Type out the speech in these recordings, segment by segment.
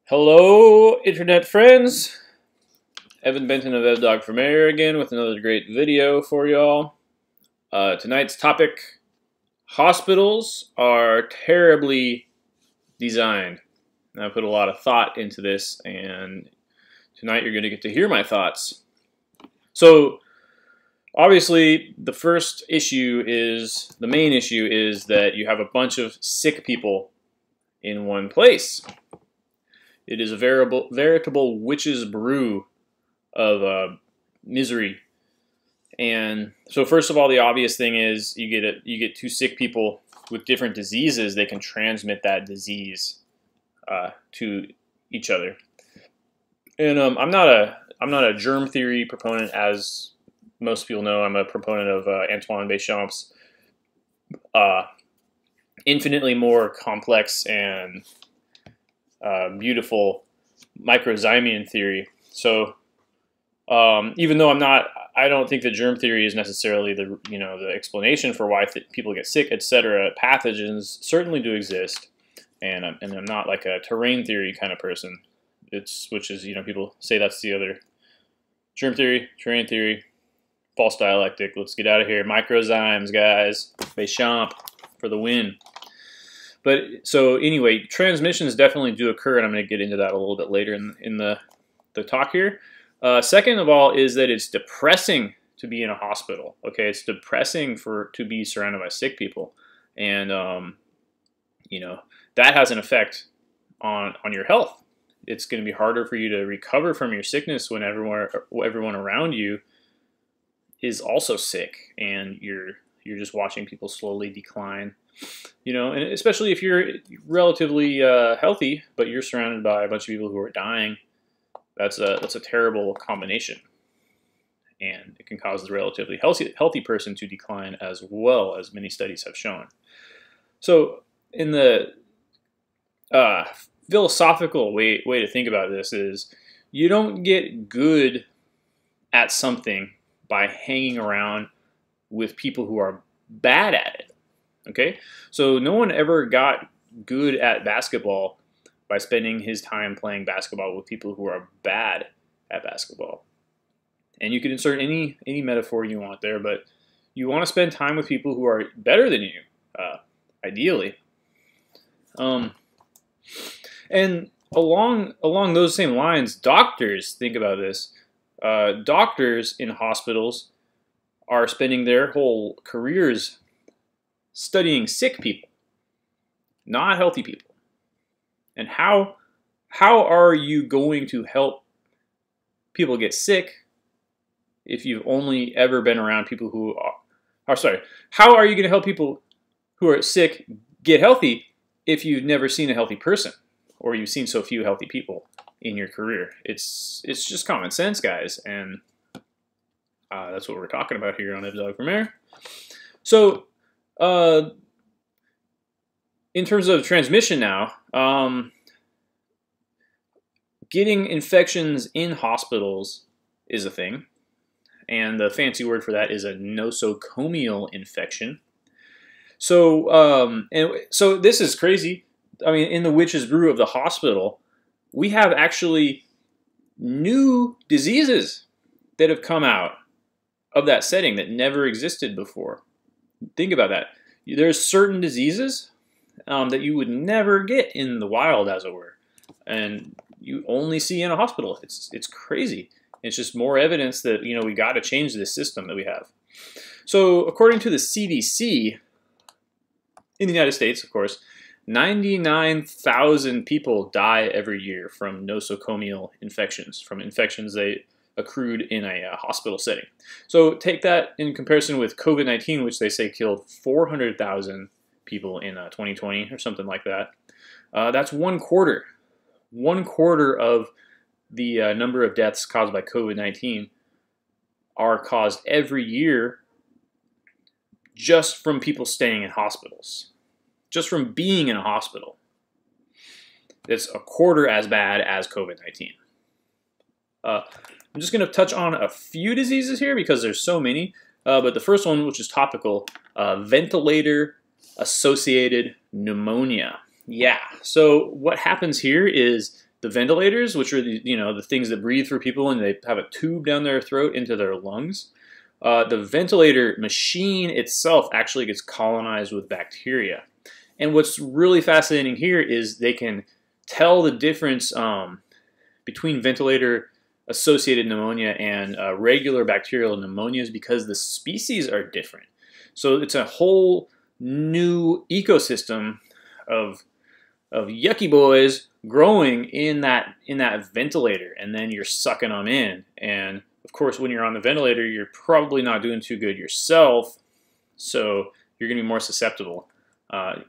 Hello, internet friends. Evan-Benton of Dogg from Air again with another great video for y'all. Tonight's topic: hospitals are terribly designed. I put a lot of thought into this, and tonight you're going to get to hear my thoughts. So, obviously, the main issue is that you have a bunch of sick people in one place. It is a veritable witch's brew of misery. And so, first of all, the obvious thing is you get two sick people with different diseases. They can transmit that disease to each other. And I'm not a germ theory proponent, as most people know. I'm a proponent of Antoine Béchamp's infinitely more complex and beautiful microzymian theory. So even though I don't think that germ theory is necessarily the explanation for why people get sick, etc. Pathogens certainly do exist, and I'm not like a terrain theory kind of person. Which is people say that's the other: germ theory, terrain theory, false dialectic. Let's get out of here. Microzymes, guys. Béchamp for the win. But so anyway, transmissions definitely do occur, and I'm going to get into that a little bit later in the talk here. Second of all is that it's depressing to be in a hospital. Okay, it's depressing to be surrounded by sick people, and that has an effect on your health. It's going to be harder for you to recover from your sickness when everyone around you is also sick, and you're just watching people slowly decline. And especially if you're relatively healthy, but you're surrounded by a bunch of people who are dying, that's a terrible combination, and it can cause the relatively healthy person to decline as well, as many studies have shown. So, in the philosophical way to think about this is, you don't get good at something by hanging around with people who are bad at it. Okay, so no one ever got good at basketball by spending his time playing basketball with people who are bad at basketball. And you can insert any metaphor you want there, but you want to spend time with people who are better than you, ideally. And along those same lines, doctors, think about this. Doctors in hospitals are spending their whole careers studying sick people, not healthy people. And how are you going to help people get sick if you've only ever been around people who are sorry, how are you going to help people who are sick get healthy if you've never seen a healthy person, or you've seen so few healthy people in your career? It's just common sense, guys, and that's what we're talking about here on Dogg from Air. So, in terms of transmission now, getting infections in hospitals is a thing, and the fancy word for that is a nosocomial infection. So, so this is crazy. I mean, in the witch's brew of the hospital, we have actually new diseases that have come out of that setting that never existed before. Think about that. There's certain diseases that you would never get in the wild, as it were, and you only see in a hospital. It's crazy. It's just more evidence that we got to change this system that we have. So, according to the CDC, in the United States, of course, 99,000 people die every year from nosocomial infections, from infections they accrued in a hospital setting. So take that in comparison with COVID-19, which they say killed 400,000 people in 2020 or something like that. That's one quarter. One quarter of the number of deaths caused by COVID-19 are caused every year just from people staying in hospitals. Just from being in a hospital. It's a quarter as bad as COVID-19. I'm just going to touch on a few diseases here because there's so many. But the first one, which is topical, ventilator-associated pneumonia. Yeah, so what happens here is the ventilators, which are the things that breathe for people, and they have a tube down their throat into their lungs. The ventilator machine itself actually gets colonized with bacteria. And what's really fascinating here is they can tell the difference between ventilator-associated pneumonia and regular bacterial pneumonias because the species are different. So it's a whole new ecosystem of yucky boys growing in that ventilator, and then you're sucking them in. And of course, when you're on the ventilator, you're probably not doing too good yourself, so you're going to be more susceptible.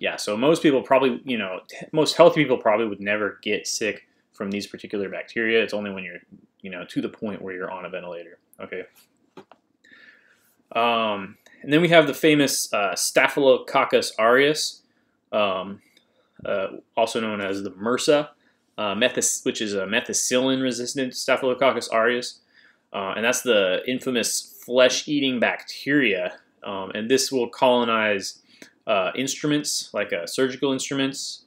Yeah, so most people probably, most healthy people probably would never get sick from these particular bacteria. It's only when you're, to the point where you're on a ventilator. Okay. And then we have the famous Staphylococcus aureus, also known as the MRSA, which is a methicillin-resistant Staphylococcus aureus. And that's the infamous flesh-eating bacteria. And this will colonize instruments, like surgical instruments,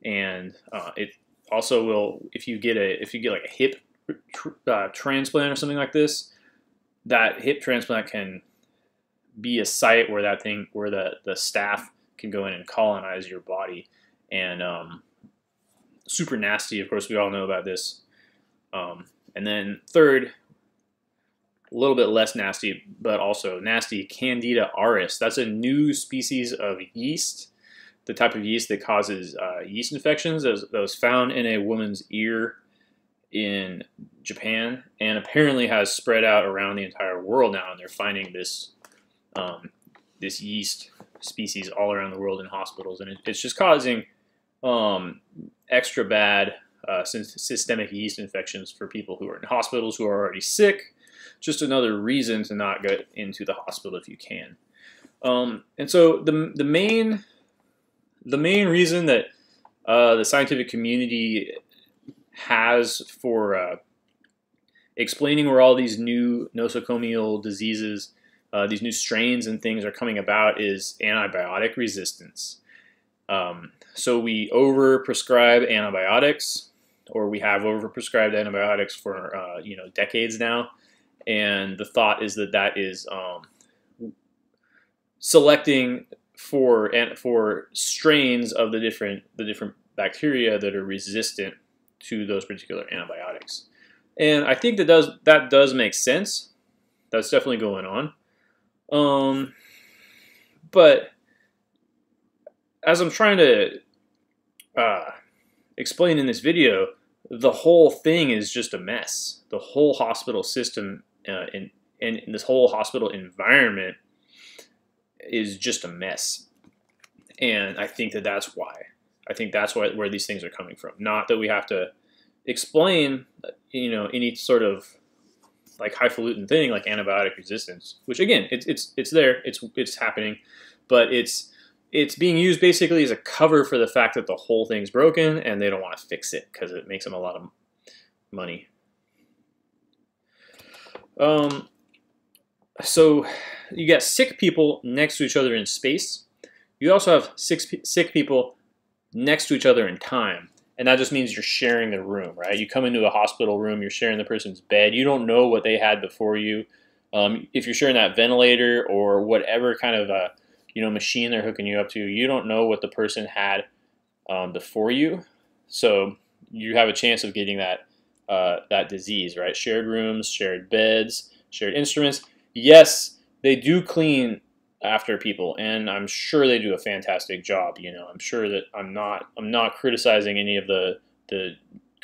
and it also will, if you get like a hip transplant or something like this, that hip transplant can be a site where the staph can go in and colonize your body, and super nasty. Of course, we all know about this. And then third, a little bit less nasty, but also nasty, Candida auris. That's a new species of yeast, the type of yeast that causes yeast infections that was found in a woman's ear in Japan, and apparently has spread out around the entire world now. And they're finding this this yeast species all around the world in hospitals, and it's just causing extra bad systemic yeast infections for people who are in hospitals who are already sick. Just another reason to not get into the hospital if you can. And so the main reason that the scientific community has for explaining where all these new nosocomial diseases, these new strains and things are coming about is antibiotic resistance. So we overprescribe antibiotics, or we have overprescribed antibiotics for decades now. And the thought is that is selecting for strains of the different bacteria that are resistant to those particular antibiotics. And I think that does make sense. That's definitely going on. But as I'm trying to explain in this video, the whole thing is just a mess. The whole hospital system and this whole hospital environment is just a mess. And I think that's why. I think that's where these things are coming from. Not that we have to explain, any sort of like highfalutin thing like antibiotic resistance, which again, it's there, it's happening, but it's being used basically as a cover for the fact that the whole thing's broken and they don't want to fix it because it makes them a lot of money. So you got sick people next to each other in space. You also have sick people next to each other in time. And that just means you're sharing the room, right? You come into a hospital room, you're sharing the person's bed. You don't know what they had before you. If you're sharing that ventilator or whatever kind of machine they're hooking you up to, you don't know what the person had before you. So you have a chance of getting that disease, right? Shared rooms, shared beds, shared instruments. Yes, they do clean after people, and I'm sure they do a fantastic job. I'm sure that I'm not criticizing any of the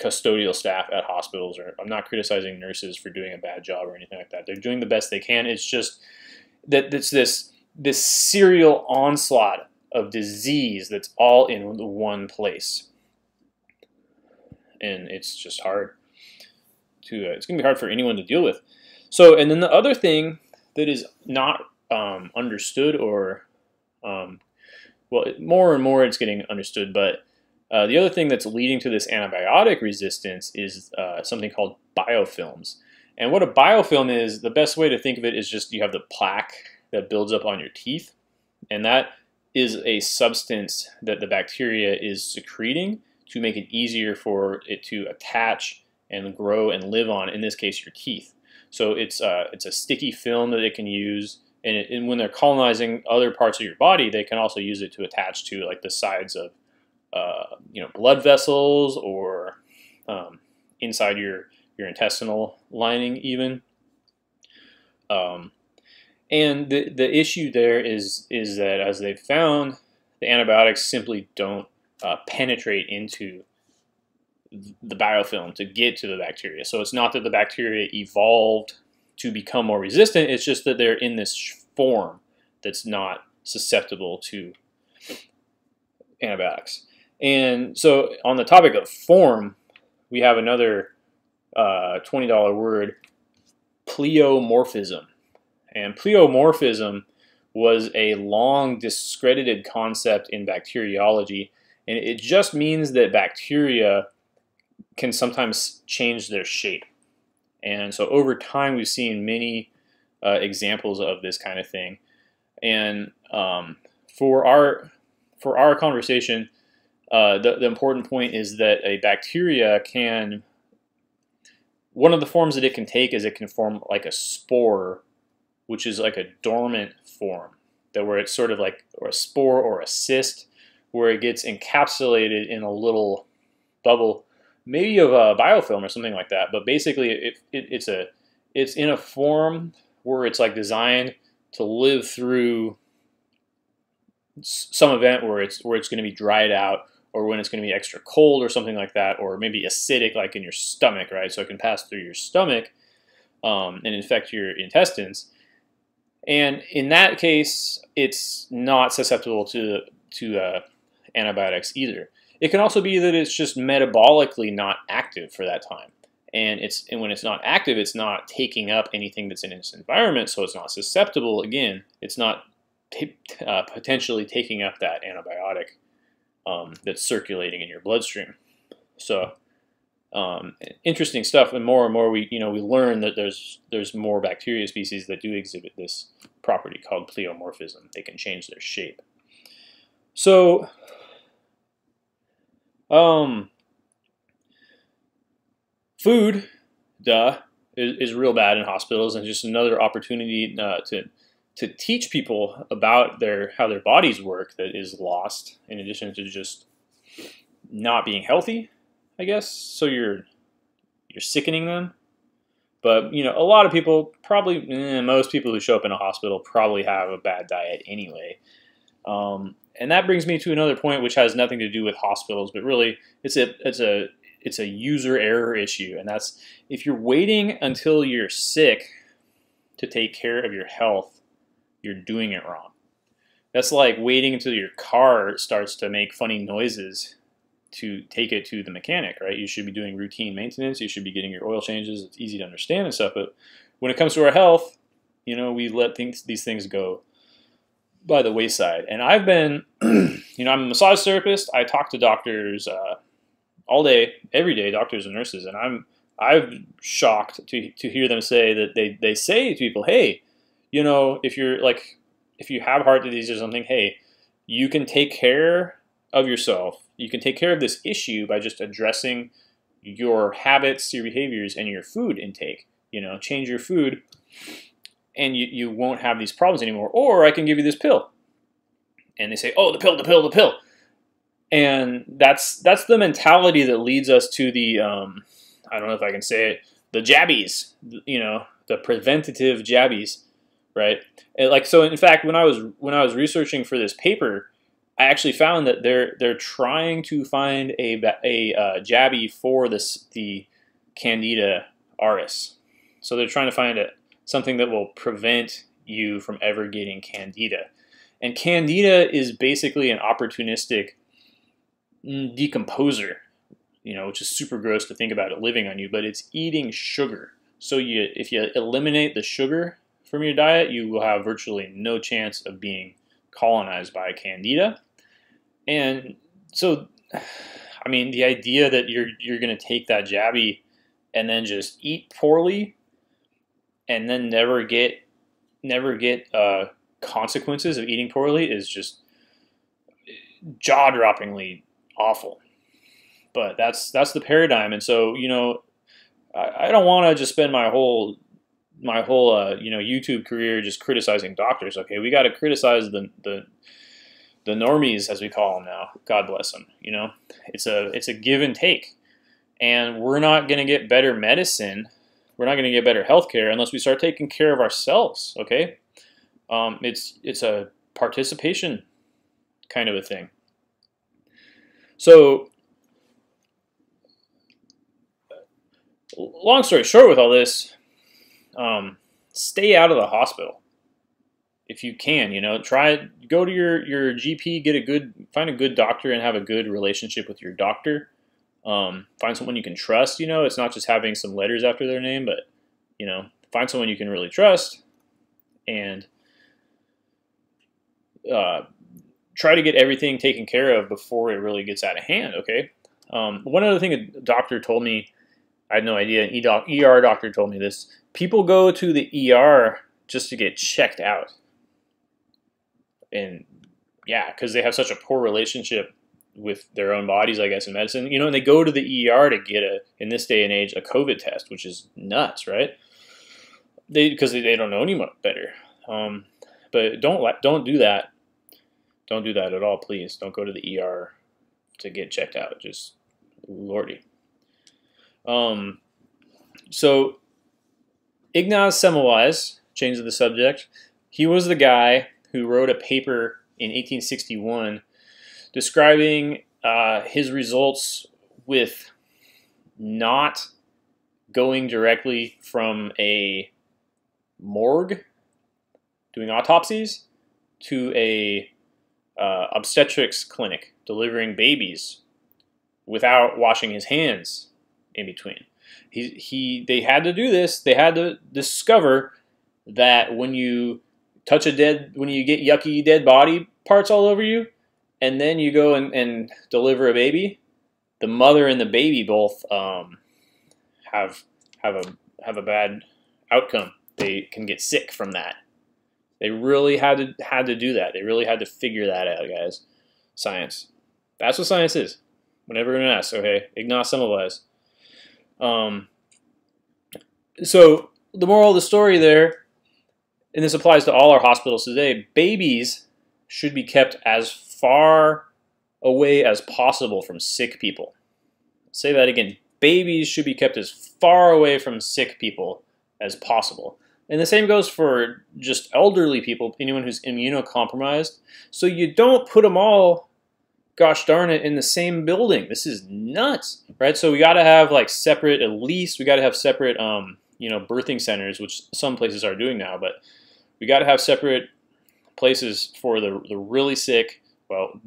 custodial staff at hospitals, or I'm not criticizing nurses for doing a bad job or anything like that. They're doing the best they can. It's just that it's this serial onslaught of disease that's all in one place, and it's just hard to. It's gonna be hard for anyone to deal with. So, and then the other thing that is not understood, or more and more it's getting understood, but the other thing that's leading to this antibiotic resistance is something called biofilms. And what a biofilm is, the best way to think of it is just you have the plaque that builds up on your teeth, and that is a substance that the bacteria is secreting to make it easier for it to attach and grow and live on, in this case, your teeth. So it's a sticky film that it can use, and when they're colonizing other parts of your body, they can also use it to attach to like the sides of blood vessels, or inside your intestinal lining even. And the issue there is that, as they've found, the antibiotics simply don't penetrate into the biofilm to get to the bacteria. So it's not that the bacteria evolved to become more resistant, it's just that they're in this form that's not susceptible to antibiotics. And so on the topic of form, we have another $20 word, pleomorphism. And pleomorphism was a long discredited concept in bacteriology, and it just means that bacteria can sometimes change their shape. And so over time, we've seen many examples of this kind of thing. And for our conversation, the important point is that a bacteria can, one of the forms that it can take is it can form like a spore, which is like a dormant form, that where it's sort of like, or a spore or a cyst, where it gets encapsulated in a little bubble, maybe of a biofilm or something like that. But basically, it's in a form where it's like designed to live through some event where it's going to be dried out, or when it's going to be extra cold or something like that, or maybe acidic, like in your stomach, right? So it can pass through your stomach and infect your intestines. And in that case, it's not susceptible to antibiotics either. It can also be that it's just metabolically not active for that time. And when it's not active, it's not taking up anything that's in its environment, so it's not susceptible. Again, it's not potentially taking up that antibiotic that's circulating in your bloodstream. So interesting stuff, and more we learn that there's more bacteria species that do exhibit this property called pleomorphism. They can change their shape. So food, is real bad in hospitals, and just another opportunity to teach people about how their bodies work that is lost, in addition to just not being healthy, I guess. So you're sickening them. But a lot of people, probably most people who show up in a hospital probably have a bad diet anyway. And that brings me to another point, which has nothing to do with hospitals, but really it's a user error issue, and that's if you're waiting until you're sick to take care of your health, you're doing it wrong. That's like waiting until your car starts to make funny noises to take it to the mechanic, right? You should be doing routine maintenance. You should be getting your oil changes. It's easy to understand and stuff. But when it comes to our health, we let these things go by the wayside. And I've been, I'm a massage therapist. I talk to doctors all day, every day, doctors and nurses, and I'm shocked to hear them say that they say to people, hey, if you have heart disease or something, hey, you can take care of yourself. You can take care of this issue by just addressing your habits, your behaviors, and your food intake. Change your food, and you won't have these problems anymore. Or I can give you this pill. And they say, oh, the pill. And that's the mentality that leads us to the, I don't know if I can say it, the jabbies, the preventative jabbies, right? So in fact, when I was researching for this paper, I actually found that they're trying to find a jabby for the Candida auris. So they're trying to find something that will prevent you from ever getting Candida. And Candida is basically an opportunistic decomposer, which is super gross to think about it living on you, but it's eating sugar. So if you eliminate the sugar from your diet, you will have virtually no chance of being colonized by Candida. And so, the idea that you're going to take that jabby and then just eat poorly and then never get consequences of eating poorly is just jaw-droppingly awful. But that's the paradigm. And so, you know, I don't want to just spend my whole you know, YouTube career just criticizing doctors. Okay, we got to criticize the normies, as we call them now. God bless them. You know, it's a give and take, and we're not going to get better medicine. We're not going to get better healthcare unless we start taking care of ourselves. Okay, it's a participation kind of a thing. So, long story short, with all this, stay out of the hospital if you can. You know, go to your GP, find a good doctor, and have a good relationship with your doctor. Find someone you can trust. You know, it's not just having some letters after their name, but you know, find someone you can really trust, and try to get everything taken care of before it really gets out of hand. Okay. One other thing a doctor told me, I had no idea. An ER doctor told me this. People go to the ER just to get checked out. And yeah, because they have such a poor relationship with their own bodies, I guess, in medicine. You know, and they go to the ER to get in this day and age, a COVID test, which is nuts, right? Because they don't know any better. But don't do that. Don't do that at all, please. Don't go to the ER to get checked out. Just, lordy. So Ignaz Semmelweis, change of the subject, he was the guy who wrote a paper in 1861 describing his results with not going directly from a morgue doing autopsies to a obstetrics clinic delivering babies without washing his hands in between. They had to do this. They had to discover that when you touch when you get yucky dead body parts all over you, and then you go and deliver a baby, the mother and the baby both have a bad outcome. They can get sick from that. They really had to do that. They really had to figure that out, guys. Science. That's what science is. Whenever anyone asks, okay, Ignaz Semmelweis. So the moral of the story there, and this applies to all our hospitals today, babies should be kept as far away as possible from sick people. I'll say that again. Babies should be kept as far away from sick people as possible. And the same goes for just elderly people, anyone who's immunocompromised. So you don't put them all, gosh darn it, in the same building. This is nuts, right? So we got to have like separate, at least we got to have separate, you know, birthing centers, which some places are doing now, but we got to have separate places for the really sick. Well,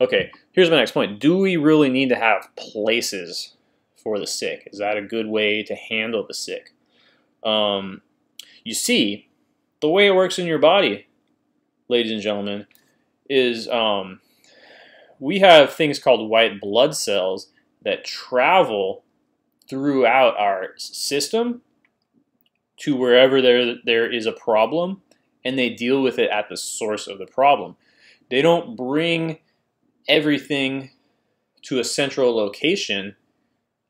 okay, here's my next point. Do we really need to have places for the sick? Is that a good way to handle the sick? You see, the way it works in your body, ladies and gentlemen, is we have things called white blood cells that travel throughout our system to wherever there is a problem, and they deal with it at the source of the problem. They don't bring everything to a central location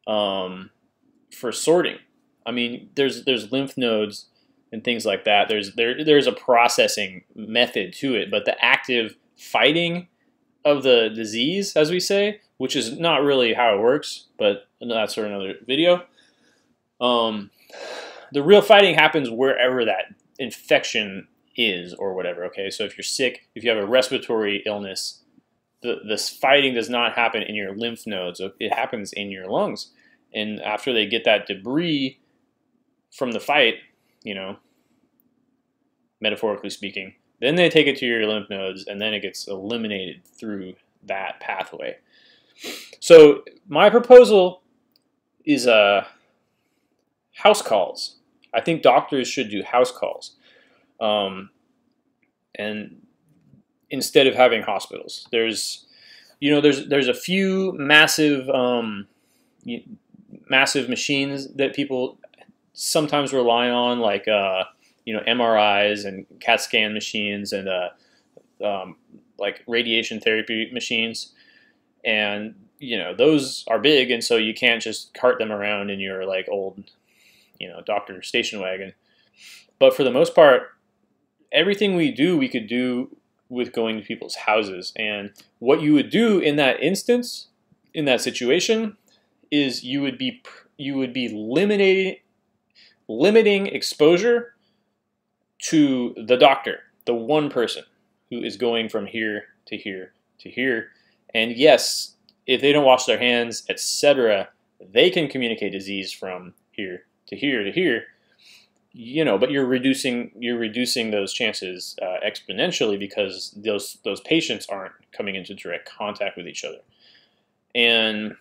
for sorting. I mean, there's lymph nodes and things like that. There's a processing method to it, but the active fighting of the disease, as we say, which is not really how it works, but that's for another video. The real fighting happens wherever that infection is or whatever. Okay, so if you're sick, if you have a respiratory illness, this fighting does not happen in your lymph nodes. It happens in your lungs, and after they get that debris from the fight, you know, metaphorically speaking, then they take it to your lymph nodes, and then it gets eliminated through that pathway. So my proposal is house calls. I think doctors should do house calls, and instead of having hospitals. There's a few massive machines that people sometimes rely on, like MRIs and CAT scan machines and like radiation therapy machines, and those are big, and so you can't just cart them around in your like old, doctor station wagon. But for the most part, everything we do, we could do with going to people's houses. And what you would do in that instance, in that situation, is you would be limiting exposure to the doctor, the one person who is going from here to here to here. And yes, if they don't wash their hands, etc., they can communicate disease from here to here to here. But you're reducing those chances exponentially, because those patients aren't coming into direct contact with each other. And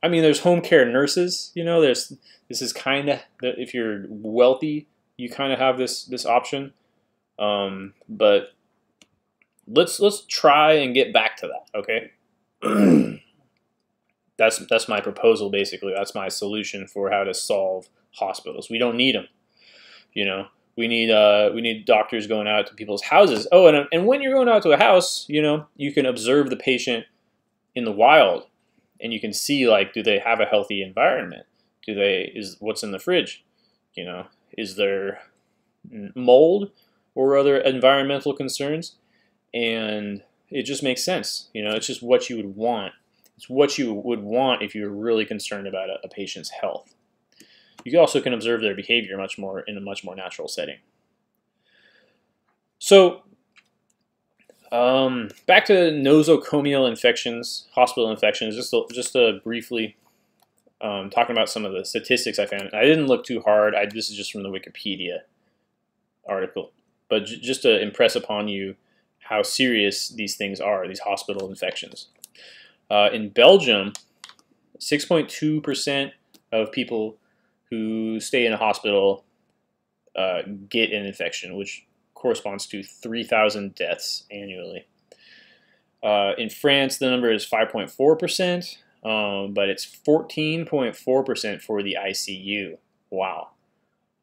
I mean, there's home care nurses. This is kind of, if you're wealthy, you kind of have this option. But let's try and get back to that. Okay. That's my proposal, basically. That's my solution for how to solve hospitals. We don't need them. We need doctors going out to people's houses. Oh, and when you're going out to a house, you can observe the patient in the wild, and you can see, like, do they have a healthy environment? Is what's in the fridge? Is there mold or other environmental concerns? And it just makes sense. It's just what you would want. It's what you would want if you're really concerned about a patient's health. You also can observe their behavior in a much more natural setting. So, back to nosocomial infections, hospital infections. Just to briefly talking about some of the statistics I found. I didn't look too hard. This is just from the Wikipedia article, but just to impress upon you how serious these things are, these hospital infections. In Belgium, 6.2% of people who stay in a hospital get an infection, which corresponds to 3,000 deaths annually. In France, the number is 5.4%, but it's 14.4% for the ICU. Wow.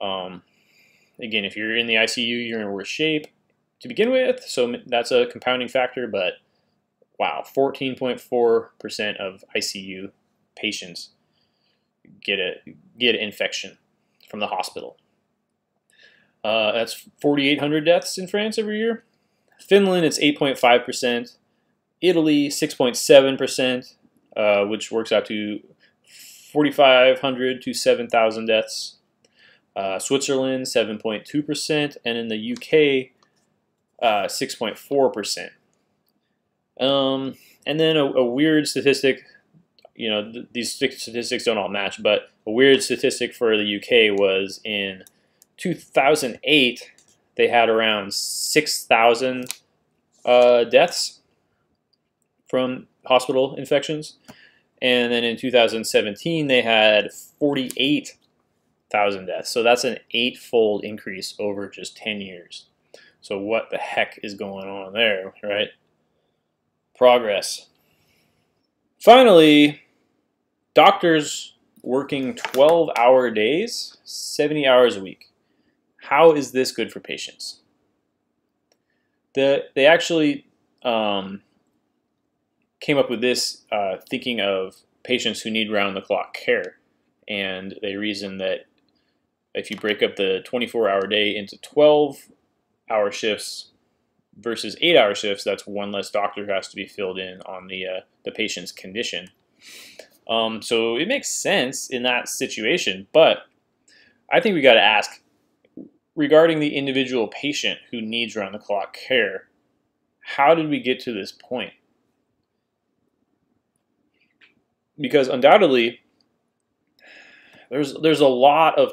Again, if you're in the ICU, you're in worse shape to begin with, so that's a compounding factor, but wow, 14.4% of ICU patients get an infection from the hospital. That's 4,800 deaths in France every year. Finland, it's 8.5%. Italy, 6.7%, which works out to 4,500 to 7,000 deaths. Switzerland, 7.2%, and in the UK, 6.4%. And then a weird statistic, these statistics don't all match, but a weird statistic for the UK was in 2008, they had around 6,000 deaths from hospital infections. And then in 2017, they had 48,000 deaths. So that's an 8-fold increase over just 10 years. So what the heck is going on there, right? Progress. Finally, doctors working 12-hour days, 70 hours a week. How is this good for patients? They actually came up with this thinking of patients who need round-the-clock care. And they reason that if you break up the 24-hour day into 12-hour shifts versus 8-hour shifts, that's one less doctor who has to be filled in on the patient's condition. So it makes sense in that situation, but I think we got to ask, regarding the individual patient who needs round-the-clock care, how did we get to this point? Because undoubtedly, there's a lot of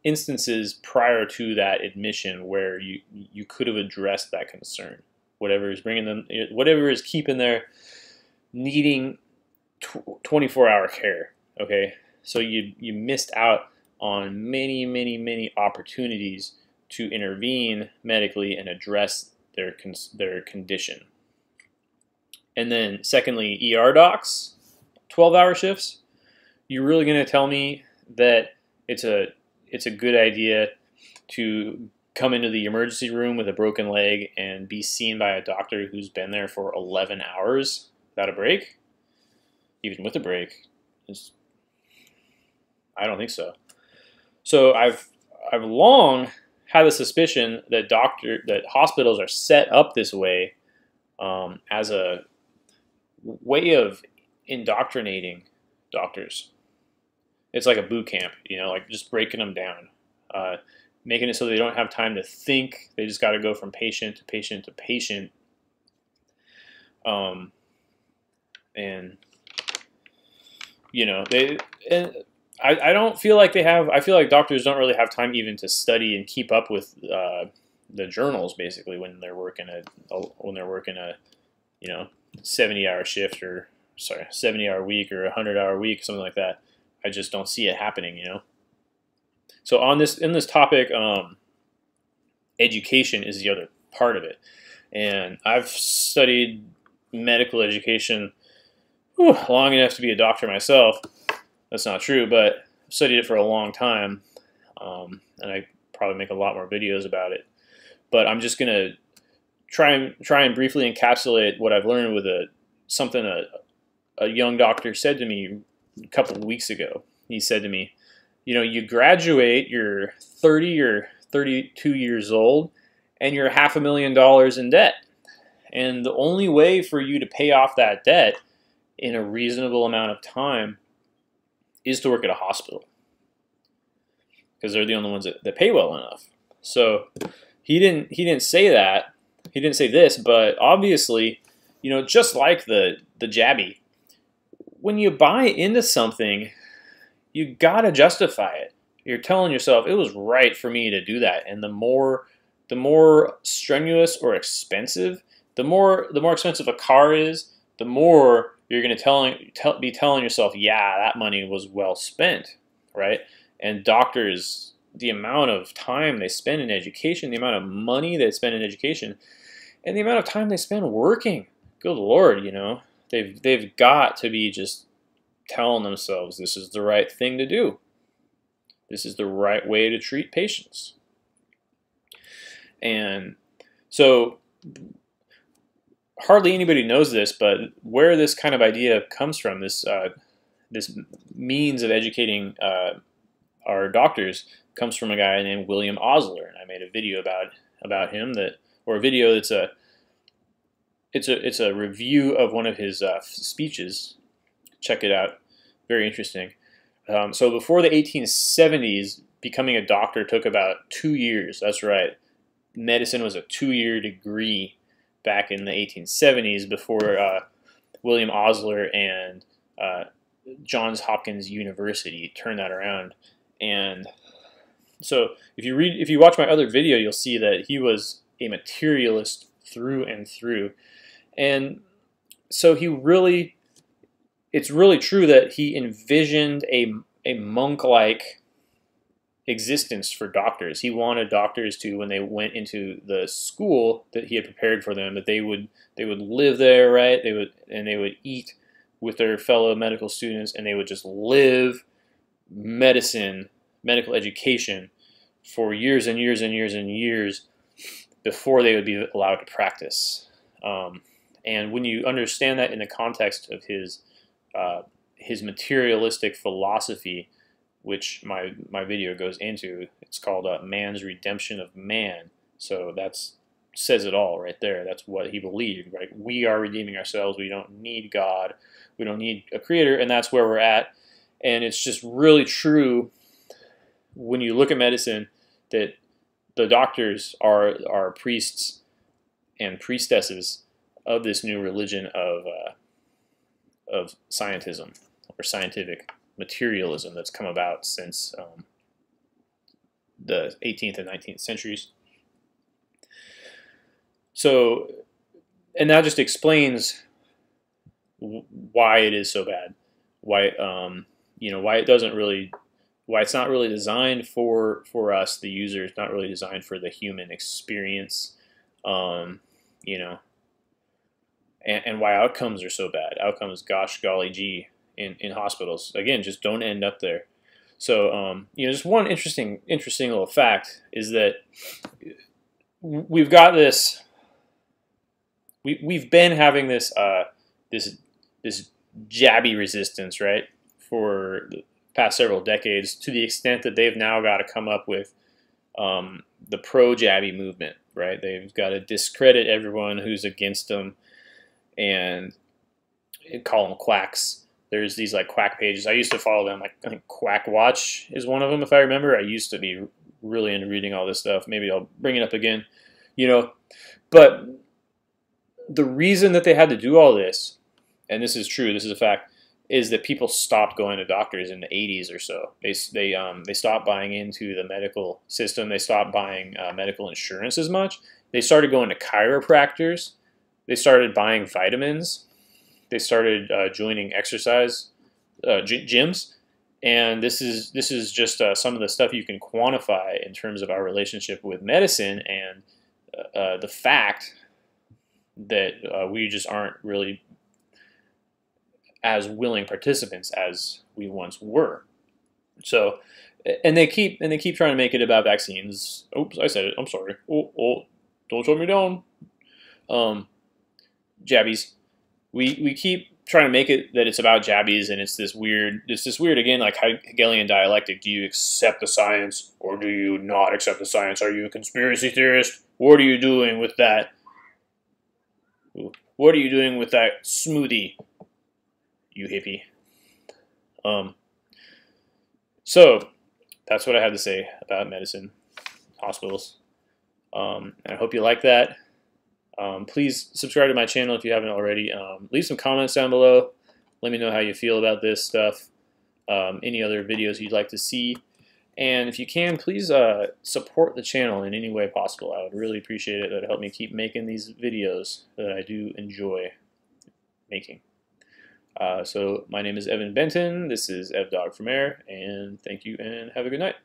instances prior to that admission where you could have addressed that concern. Whatever is keeping their needing 24-hour care. Okay, so you missed out on many opportunities to intervene medically and address their condition. And then secondly, ER docs, 12-hour shifts. You're really going to tell me that it's a good idea to come into the emergency room with a broken leg and be seen by a doctor who's been there for 11 hours without a break? even with a break. I don't think so. So I've long had a suspicion that hospitals are set up this way as a way of indoctrinating doctors. It's like a boot camp, like just breaking them down, making it so they don't have time to think. They just got to go from patient to patient to patient. I don't feel like they have. I feel like doctors don't really have time even to study and keep up with the journals, basically, when they're working a 70-hour shift, or 70-hour week, or 100-hour week, something like that. I just don't see it happening, So in this topic, education is the other part of it, and I've studied medical education long enough to be a doctor myself. That's not true, but I've studied it for a long time, and I probably make a lot more videos about it. But I'm just gonna try and briefly encapsulate what I've learned with something a young doctor said to me a couple of weeks ago. He said to me, you graduate, you're 30 or 32 years old, and you're $500,000 in debt. And the only way for you to pay off that debt in a reasonable amount of time is to work at a hospital, because they're the only ones that pay well enough. So he didn't say that. He didn't say this, but obviously, just like the jabby, when you buy into something, you gotta justify it. You're telling yourself it was right for me to do that, and the more strenuous or expensive, the more expensive a car is, the more you're going to be telling yourself, yeah, that money was well spent, right? And doctors, the amount of time they spend in education, the amount of money they spend in education, and the amount of time they spend working, good Lord, they've got to be just telling themselves this is the right thing to do. This is the right way to treat patients. And so hardly anybody knows this, but where this kind of idea comes from, this means of educating our doctors, comes from a guy named William Osler, and I made a video about him or a video that's it's a review of one of his speeches. Check it out, very interesting. So before the 1870s, becoming a doctor took about 2 years. That's right, medicine was a 2-year degree back in the 1870s, before William Osler and Johns Hopkins University turned that around. And so if you watch my other video, you'll see that he was a materialist through and through. And so it's really true that he envisioned a monk-like existence for doctors. He wanted doctors to, when they went into the school that he had prepared for them, that they would live there, right? They would eat with their fellow medical students, and they would just live medical education for years and years and years and years before they would be allowed to practice. And when you understand that in the context of his materialistic philosophy, which my video goes into, it's called Man's Redemption of Man. So that says it all right there. That's what he believed, right? We are redeeming ourselves. We don't need God. We don't need a creator, and that's where we're at. And it's just really true when you look at medicine that the doctors are priests and priestesses of this new religion of scientism, or scientific materialism, that's come about since the 18th and 19th centuries. So, and that just explains why it is so bad, why why it's not really designed for us, the user. It's not really designed for the human experience, and why outcomes are so bad. Outcomes, gosh golly gee, in hospitals, again, just don't end up there. So just one interesting little fact is that we've got this. We've been having this jabby resistance, right, for the past several decades, to the extent that they've now got to come up with the pro-jabby movement, right? They've got to discredit everyone who's against them and call them quacks. There's these like quack pages. I used to follow them. Like I think Quack Watch is one of them, if I remember. I used to be really into reading all this stuff. Maybe I'll bring it up again, you know. But the reason that they had to do all this, and this is true, this is a fact, is that people stopped going to doctors in the 80s or so. They stopped buying into the medical system. They stopped buying medical insurance as much. They started going to chiropractors. They started buying vitamins. They started joining exercise gyms. And this is just some of the stuff you can quantify in terms of our relationship with medicine and the fact that we just aren't really as willing participants as we once were. So, and they keep trying to make it about vaccines. Oops, I said it. I'm sorry. Oh, don't shut me down. Jabbies. We keep trying to make it that it's about jabbies, and it's this weird again, like Hegelian dialectic. Do you accept the science or do you not accept the science? Are you a conspiracy theorist? What are you doing with that? What are you doing with that smoothie, you hippie? So that's what I have to say about medicine, hospitals. And I hope you like that. Please subscribe to my channel if you haven't already. Leave some comments down below. Let me know how you feel about this stuff. Any other videos you'd like to see. And if you can, please support the channel in any way possible. I would really appreciate it. That would help me keep making these videos that I do enjoy making. So my name is Evan Benton. This is Dogg from Air, and thank you and have a good night.